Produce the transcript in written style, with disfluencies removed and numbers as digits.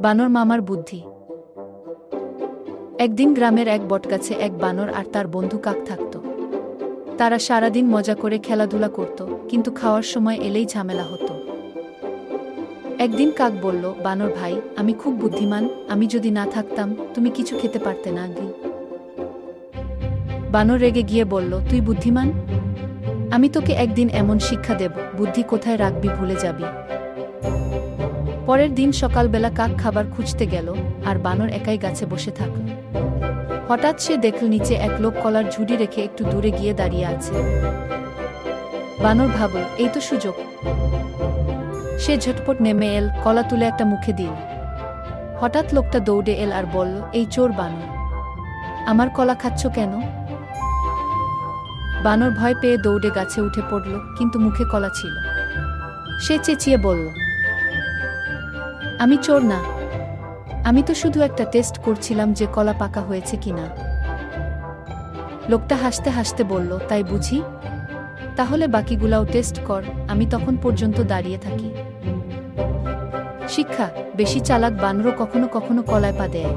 বানর মামার বুদ্ধি। একদিন গ্রামের এক বটগাছে এক বানর আর তার বন্ধু কাক থাকত। তারা সারাদিন মজা করে খেলাধুলা করত, কিন্তু খাওয়ার সময় এলেই ঝামেলা হতো। একদিন কাক বলল, বানর ভাই, আমি খুব বুদ্ধিমান, আমি যদি না থাকতাম তুমি কিছু খেতে পারতে না গি। বানর রেগে গিয়ে বলল, তুই বুদ্ধিমান? আমি তোকে একদিন এমন শিক্ষা দেব, বুদ্ধি কোথায় রাখবি ভুলে যাবি। পরের দিন সকালবেলা কাক খাবার খুঁজতে গেল, আর বানর একাই গাছে বসে থাকল। হঠাৎ সে দেখল নিচে এক লোক কলার ঝুড়ি রেখে একটু দূরে গিয়ে দাঁড়িয়ে আছে। বানর ভাবল, এই তো সুযোগ। সে ঝটপট নেমে এল, কলা তুলে একটা মুখে দিল। হঠাৎ লোকটা দৌড়ে এল আর বলল, এই চোর বানর, আমার কলা খাচ্ছ কেন? বানর ভয় পেয়ে দৌড়ে গাছে উঠে পড়ল, কিন্তু মুখে কলা ছিল। সে চেঁচিয়ে বলল, আমি চোর না, আমি তো শুধু একটা টেস্ট করছিলাম যে কলা পাকা হয়েছে কিনা। লোকটা হাসতে হাসতে বলল, তাই বুঝি? তাহলে বাকিগুলাও টেস্ট কর, আমি তখন পর্যন্ত দাঁড়িয়ে থাকি। শিক্ষা, বেশি চালাক বানরও কখনো কখনো কলায় পা দেয়।